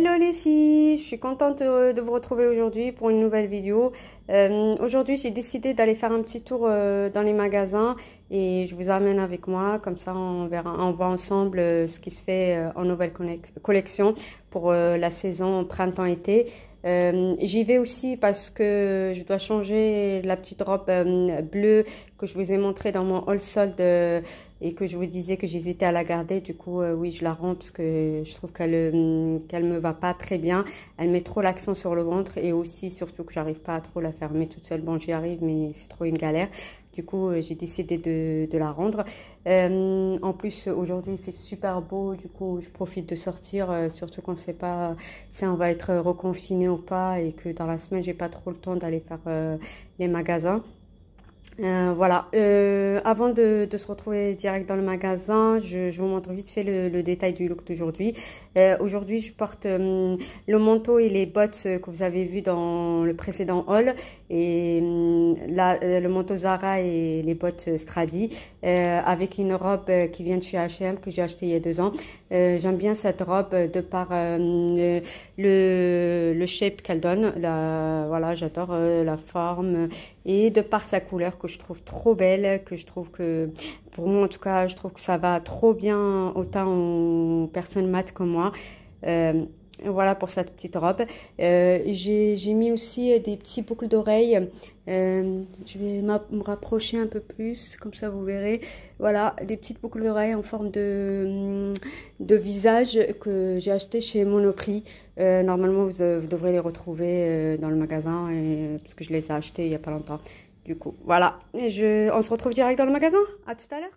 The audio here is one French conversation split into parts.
Hello les filles, je suis contente de vous retrouver aujourd'hui pour une nouvelle vidéo. Aujourd'hui j'ai décidé d'aller faire un petit tour dans les magasins et je vous amène avec moi, comme ça on voit ensemble ce qui se fait en nouvelle collection pour la saison printemps-été. J'y vais aussi parce que je dois changer la petite robe bleue que je vous ai montrée dans mon haul solde et que je vous disais que j'hésitais à la garder. Du coup, oui, je la rends parce que je trouve qu'elle me va pas très bien. Elle met trop l'accent sur le ventre et aussi, surtout que j'arrive pas à trop la fermer toute seule. Bon, j'y arrive, mais c'est trop une galère. Du coup, j'ai décidé de la rendre. En plus, aujourd'hui, il fait super beau. Du coup, je profite de sortir, surtout qu'on ne sait pas si on va être reconfiné ou pas et que dans la semaine, j'ai pas trop le temps d'aller faire les magasins. Voilà, avant de se retrouver direct dans le magasin, je vous montre vite fait le détail du look d'aujourd'hui. Aujourd'hui, je porte le manteau et les bottes que vous avez vu dans le précédent haul. Et là, le manteau Zara et les bottes Stradi avec une robe qui vient de chez H&M que j'ai acheté il y a 2 ans. J'aime bien cette robe de par le shape qu'elle donne. Voilà, j'adore la forme et de par sa couleur que je trouve trop belle, que je trouve que, pour moi en tout cas, je trouve que ça va trop bien autant aux personnes mates comme moi. Voilà pour cette petite robe. J'ai mis aussi des petits boucles d'oreilles. Je vais me rapprocher un peu plus, comme ça vous verrez. Voilà, des petites boucles d'oreilles en forme de visage que j'ai acheté chez Monoprix. Normalement, vous devrez les retrouver dans le magasin parce que je les ai achetés il n'y a pas longtemps. Du coup, voilà. On se retrouve direct dans le magasin. À tout à l'heure.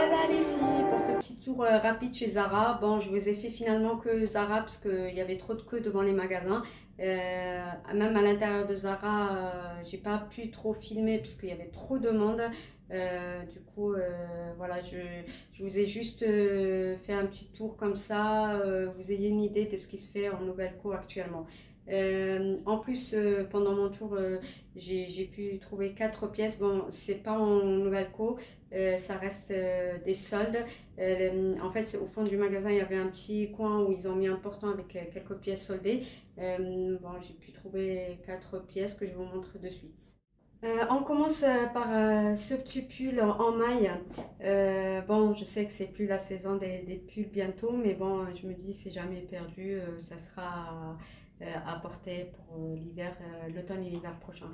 Voilà les filles, pour ce petit tour rapide chez Zara. Bon, je vous ai fait finalement que Zara parce qu'il y avait trop de queue devant les magasins. Même à l'intérieur de Zara, j'ai pas pu trop filmer parce qu'il y avait trop de monde. Du coup, voilà, je vous ai juste fait un petit tour comme ça, vous ayez une idée de ce qui se fait en Nouvelle-Co actuellement. En plus, pendant mon tour, j'ai pu trouver 4 pièces. Bon, c'est pas en Nouvelle-Co, ça reste des soldes. En fait, au fond du magasin, il y avait un petit coin où ils ont mis un portant avec quelques pièces soldées. Bon, j'ai pu trouver 4 pièces que je vous montre de suite. On commence par ce petit pull en maille. Bon, je sais que c'est plus la saison des pulls bientôt, mais bon, je me dis c'est jamais perdu. Ça sera à porter pour l'hiver, l'automne et l'hiver prochain.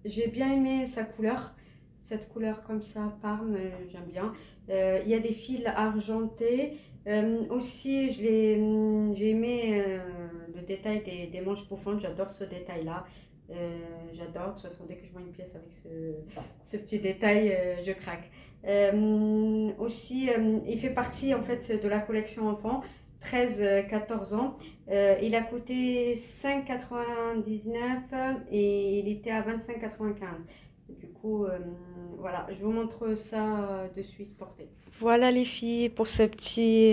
J'ai bien aimé sa couleur. Cette couleur comme ça, Parme, j'aime bien. Il y a des fils argentés. Aussi, j'ai aimé le détail des manches bouffantes. J'adore ce détail-là. J'adore, de toute façon, dès que je vois une pièce avec ce petit détail, je craque. Aussi, il fait partie en fait de la collection enfant, 13-14 ans. Il a coûté 5,99 et il était à 25,95. Du coup, voilà, je vous montre ça de suite porté. Voilà les filles pour ce petit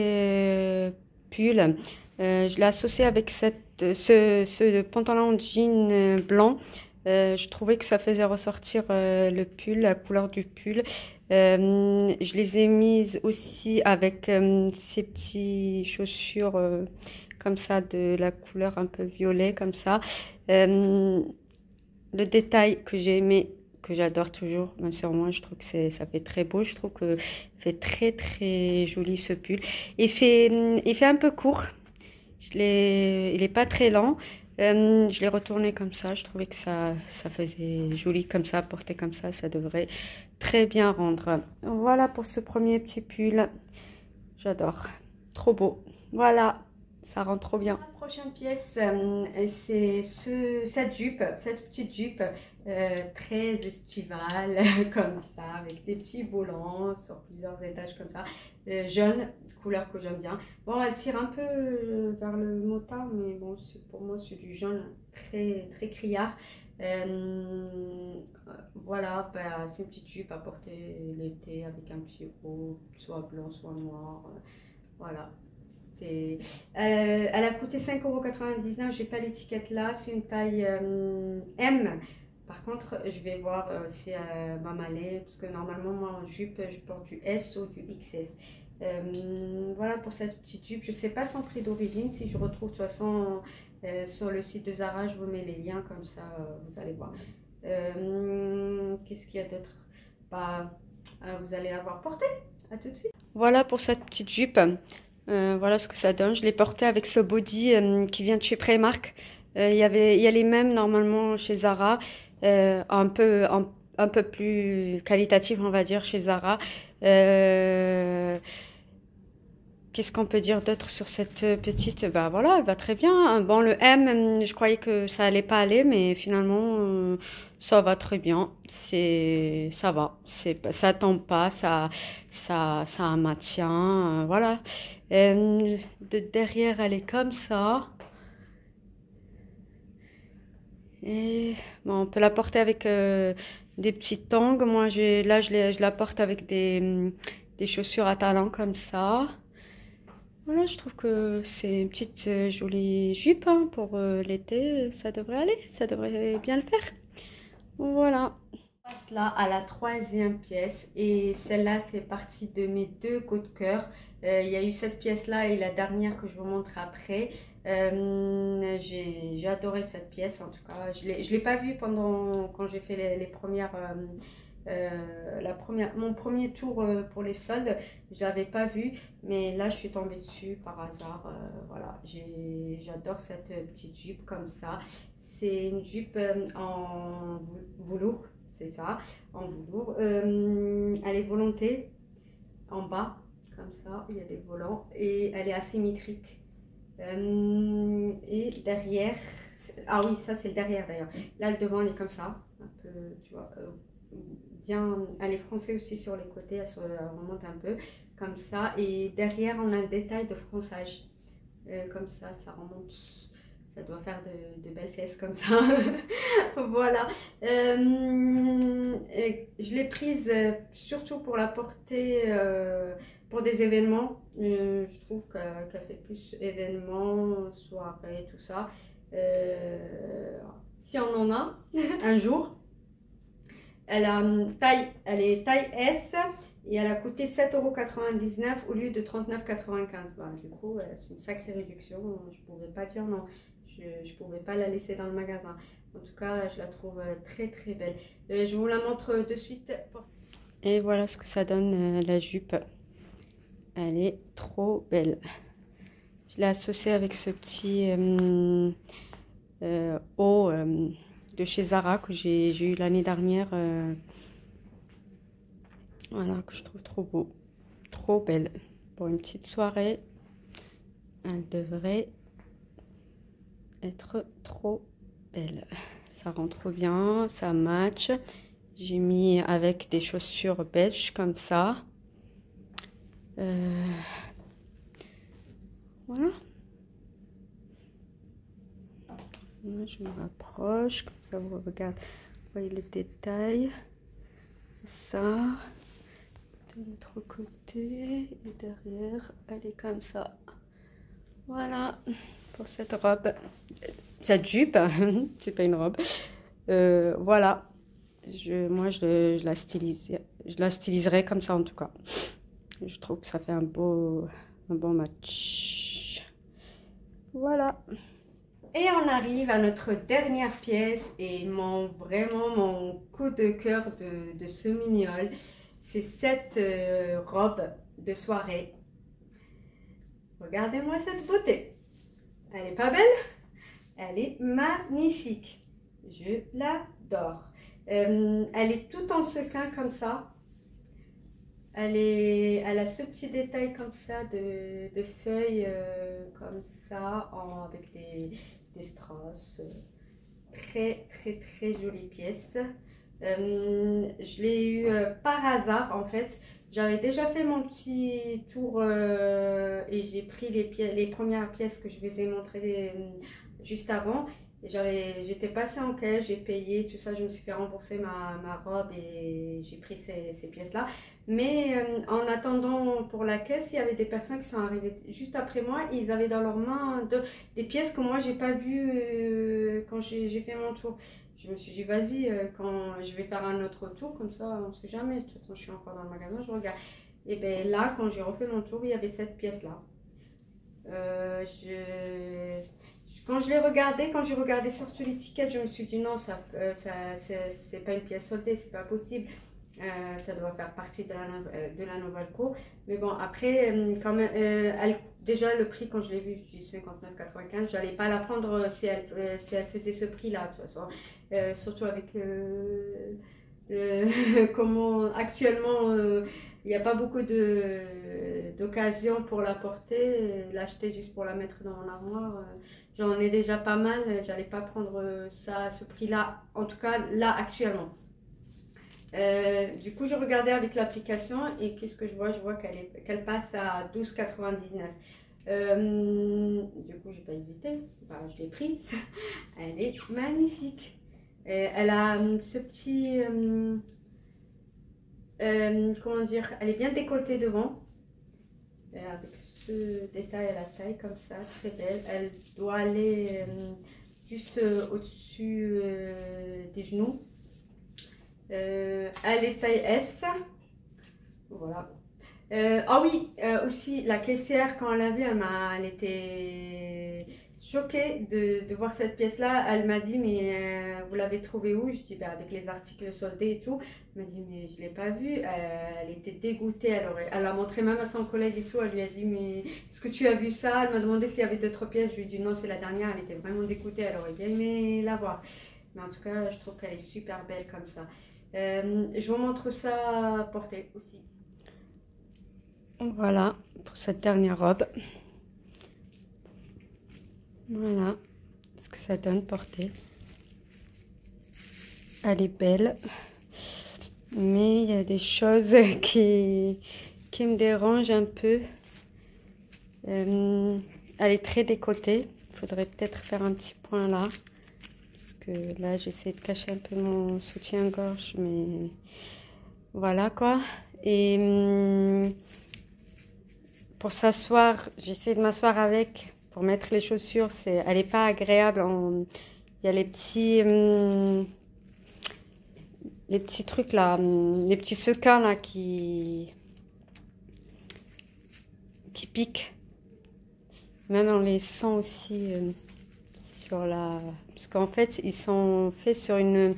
pull. Je l'ai associé avec ce pantalon jean blanc. Je trouvais que ça faisait ressortir le pull, la couleur du pull. Je les ai mises aussi avec ces petites chaussures comme ça de la couleur un peu violet comme ça. Le détail que j'ai aimé, que j'adore toujours, même sur moi, je trouve que ça fait très beau. Je trouve que fait très très joli ce pull. Il fait un peu court. Il est pas très lent. Je l'ai retourné comme ça. Je trouvais que ça faisait joli comme ça, porté comme ça. Ça devrait très bien rendre. Voilà pour ce premier petit pull. J'adore. Trop beau. Voilà. Ça rend trop bien. La prochaine pièce, c'est cette jupe, cette petite jupe très estivale, comme ça, avec des petits volants sur plusieurs étages comme ça. Jaune, couleur que j'aime bien. Bon, elle tire un peu vers le motard, mais bon, pour moi, c'est du jaune très, très criard. Voilà, bah, c'est une petite jupe à porter l'été avec un petit haut, soit blanc, soit noir. Voilà. Elle a coûté 5,99 €. J'ai pas l'étiquette là. C'est une taille M. Par contre, je vais voir si elle va m'aller. Parce que normalement, moi en jupe, je porte du S ou du XS. Voilà pour cette petite jupe. Je sais pas son prix d'origine. Si je retrouve de toute façon sur le site de Zara, je vous mets les liens. Comme ça, vous allez voir. Qu'est-ce qu'il y a d'autre? Bah, vous allez la voir portée. À tout de suite. Voilà pour cette petite jupe. Voilà ce que ça donne. Je l'ai porté avec ce body qui vient de chez Primark. Il y a les mêmes normalement chez Zara, un peu plus qualitatif on va dire chez Zara. Qu'est-ce qu'on peut dire d'autre sur cette petite? Bah voilà, elle va très bien. Bon, le M, je croyais que ça allait pas aller, mais finalement, ça va très bien. Ça va. Ça tombe pas, ça maintient. Voilà. De derrière, elle est comme ça. Et bon, on peut la porter avec des petites tongs. Moi, je la porte avec des chaussures à talons comme ça. Voilà, je trouve que c'est une petite jolie jupe hein, pour l'été. Ça devrait aller, ça devrait bien le faire. Voilà. On passe là à la troisième pièce et celle-là fait partie de mes deux coups de cœur. Il y a eu cette pièce-là et la dernière que je vous montre après. J'ai adoré cette pièce en tout cas. Je l'ai pas vue quand j'ai fait les premières... mon premier tour pour les soldes, j'avais pas vu, mais là je suis tombée dessus par hasard. Voilà, j'adore cette petite jupe comme ça. C'est une jupe en velours, c'est ça, en velours. Elle est volantée en bas, comme ça, il y a des volants et elle est asymétrique. Et derrière, ah oui, ça c'est le derrière d'ailleurs. Là le devant il est comme ça, un peu, tu vois. bien, elle est froncée aussi sur les côtés, elle remonte un peu comme ça. Et derrière, on a un détail de fronçage. Comme ça remonte. Ça doit faire de belles fesses comme ça. Voilà. Je l'ai prise surtout pour la porter pour des événements. Je trouve qu'elle fait plus événements, soirées, tout ça. Si on en a un jour. Elle est taille S et elle a coûté 7,99 € au lieu de 39,95 €. Bah, du coup, c'est une sacrée réduction. Je ne pouvais pas dire non. Je ne pouvais pas la laisser dans le magasin. En tout cas, je la trouve très très belle. Je vous la montre de suite. Et voilà ce que ça donne la jupe. Elle est trop belle. Je l'ai associée avec ce petit haut de chez Zara que j'ai eu l'année dernière. Voilà, que je trouve trop beau. Trop belle. Pour une petite soirée, elle devrait être trop belle. Ça rend trop bien, ça match. J'ai mis avec des chaussures beige comme ça. Voilà. Là, je me rapproche, comme ça vous regardez, vous voyez les détails. Ça, de l'autre côté et derrière, elle est comme ça. Voilà pour cette robe, cette jupe, c'est pas une robe. Voilà, moi je la styliserai comme ça en tout cas. Je trouve que ça fait un bon match. Voilà. Et on arrive à notre dernière pièce et vraiment mon coup de cœur de ce mini-haul, c'est cette robe de soirée. Regardez-moi cette beauté. Elle est pas belle? Elle est magnifique. Je l'adore. Elle est toute en sequin comme ça. Elle a ce petit détail comme ça de feuilles comme ça avec des strass. Très jolie pièce. Je l'ai eu par hasard en fait. J'avais déjà fait mon petit tour et j'ai pris les premières pièces que je vous ai montrées juste avant. J'étais passée en caisse, j'ai payé, tout ça, je me suis fait rembourser ma robe et j'ai pris ces pièces-là. Mais en attendant pour la caisse, il y avait des personnes qui sont arrivées juste après moi et ils avaient dans leurs mains des pièces que moi, j'ai pas vues quand j'ai fait mon tour. Je me suis dit, vas-y, quand je vais faire un autre tour, comme ça, on ne sait jamais. De toute façon, je suis encore dans le magasin, je regarde. Et bien là, quand j'ai refait mon tour, il y avait cette pièce-là. Quand j'ai regardé surtout l'étiquette, je me suis dit non, c'est pas une pièce soldée, c'est pas possible. Ça doit faire partie de la Novalco. Mais bon, après, quand même, déjà le prix, quand je l'ai vu, je dis 59,95. J'allais pas la prendre si elle faisait ce prix-là, de toute façon. Surtout avec comment actuellement, il n'y a pas beaucoup d'occasions pour la porter. L'acheter juste pour la mettre dans mon armoire. J'en ai déjà pas mal. J'allais pas prendre ça à ce prix-là, en tout cas là actuellement. Du coup, je regardais avec l'application et qu'est-ce que je vois? Je vois qu'elle passe à 12,99. Du coup, j'ai pas hésité. Bah, je l'ai prise. Elle est magnifique. Elle a ce petit... comment dire? Elle est bien décolletée devant. Avec ce détail à la taille comme ça, très belle. Elle doit aller juste au-dessus des genoux. Elle est taille S. Voilà. Ah oui, aussi la caissière, quand elle a vu, elle était choquée de voir cette pièce-là. Elle m'a dit, mais vous l'avez trouvée où? Je dis, bah, avec les articles soldés et tout. Elle m'a dit, mais je ne l'ai pas vue. Elle était dégoûtée. Elle a montré même à son collègue et tout. Elle lui a dit, mais est-ce que tu as vu ça? Elle m'a demandé s'il y avait d'autres pièces. Je lui ai dit, non, c'est la dernière. Elle était vraiment dégoûtée. Elle aurait bien aimé la voir. Mais en tout cas, je trouve qu'elle est super belle comme ça. Je vous montre ça portée aussi. Voilà pour cette dernière robe. Voilà ce que ça donne portée. Elle est belle. Mais il y a des choses qui me dérangent un peu. Elle est très décolletée. Il faudrait peut-être faire un petit point là. Parce que là, j'essaie de cacher un peu mon soutien-gorge, mais voilà quoi. Et pour s'asseoir, j'essaie de m'asseoir avec pour mettre les chaussures. Elle n'est pas agréable. Il y a les petits trucs là, les petits sequins là qui piquent. Même on les sent aussi sur la... Parce qu'en fait, ils sont faits sur une...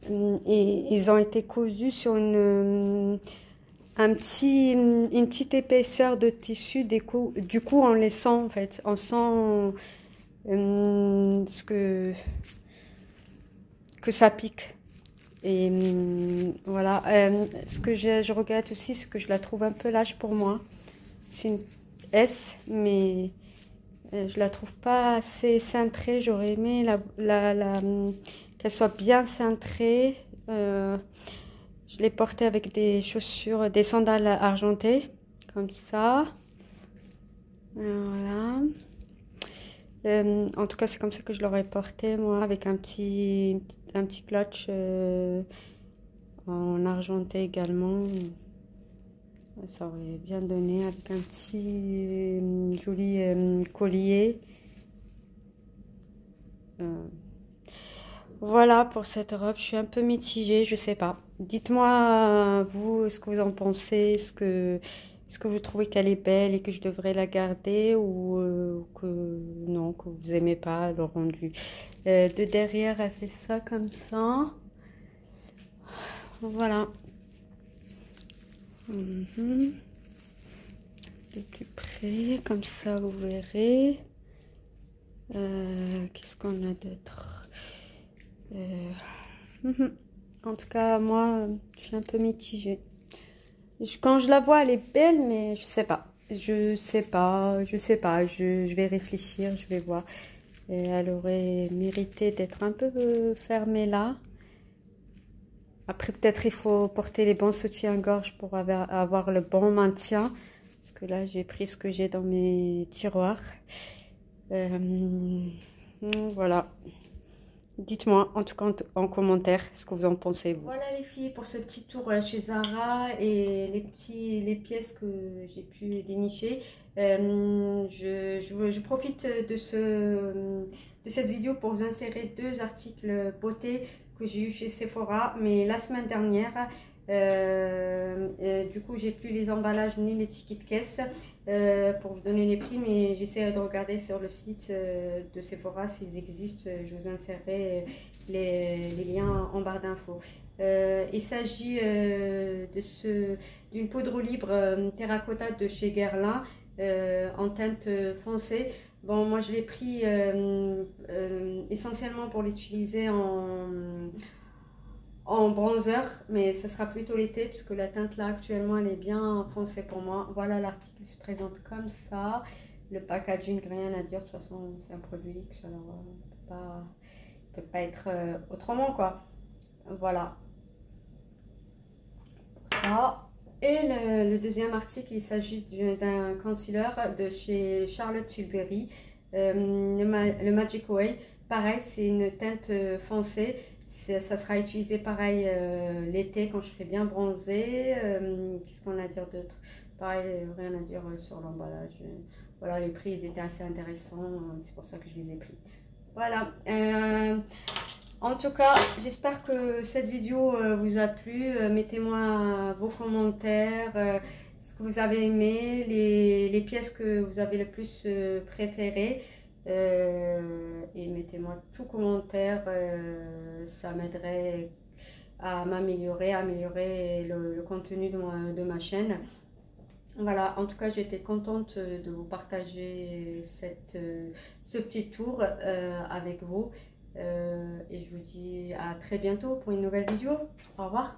Ils ont été cousus sur une petite épaisseur de tissu. Du coup, on les sent en fait. On sent que ça pique. Et voilà. Ce que je regrette aussi, c'est que je la trouve un peu large pour moi. C'est une S, mais je la trouve pas assez cintrée. J'aurais aimé qu'elle soit bien cintrée. Je l'ai portée avec des chaussures, des sandales argentées, comme ça. Voilà. En tout cas, c'est comme ça que je l'aurais portée, moi, avec un petit clutch en argenté également. Ça aurait bien donné avec un petit joli collier. Voilà pour cette robe. Je suis un peu mitigée, je sais pas. Dites-moi, vous, ce que vous en pensez. Est-ce que vous trouvez qu'elle est belle et que je devrais la garder ou que non, que vous aimez pas le rendu. De derrière, elle fait ça comme ça. Voilà. De plus près, comme ça vous verrez. Qu'est-ce qu'on a d'autre? En tout cas, moi, je suis un peu mitigée. Quand je la vois, elle est belle, mais je sais pas. Je vais réfléchir, je vais voir. Et elle aurait mérité d'être un peu fermée là. Après, peut-être il faut porter les bons soutiens-gorge pour avoir le bon maintien. Parce que là, j'ai pris ce que j'ai dans mes tiroirs. Voilà. Dites-moi, en tout cas en commentaire, ce que vous en pensez, vous. Voilà les filles, pour ce petit tour chez Zara et les pièces que j'ai pu dénicher. Je profite de cette vidéo pour vous insérer 2 articles beauté que j'ai eu chez Sephora, mais la semaine dernière. Du coup, j'ai plus les emballages ni les tickets de caisse pour vous donner les prix, mais j'essaierai de regarder sur le site de Sephora s'ils existent. Je vous insérerai les liens en barre d'infos. Il s'agit d'une poudre libre terracotta de chez Guerlain en teinte foncée. Bon, moi je l'ai pris essentiellement pour l'utiliser en bronzer, mais ce sera plutôt l'été puisque la teinte là actuellement elle est bien foncée pour moi. Voilà, l'article se présente comme ça. Le packaging, rien à dire, de toute façon c'est un produit que ça ne peut pas être autrement quoi. Voilà ça. Et le deuxième article, il s'agit d'un concealer de chez Charlotte Tilbury, le Magic Way. Pareil, c'est une teinte foncée. Ça sera utilisé pareil l'été quand je serai bien bronzée. Qu'est-ce qu'on a à dire d'autre? Pareil, rien à dire sur l'emballage. Voilà, les prix ils étaient assez intéressants. C'est pour ça que je les ai pris. Voilà. En tout cas, j'espère que cette vidéo vous a plu. Mettez-moi vos commentaires, ce que vous avez aimé, les pièces que vous avez le plus préférées. Et mettez-moi tout commentaire, ça m'aiderait à m'améliorer, améliorer le contenu de ma chaîne. Voilà, en tout cas, j'étais contente de vous partager ce petit tour avec vous. Et je vous dis à très bientôt pour une nouvelle vidéo. Au revoir.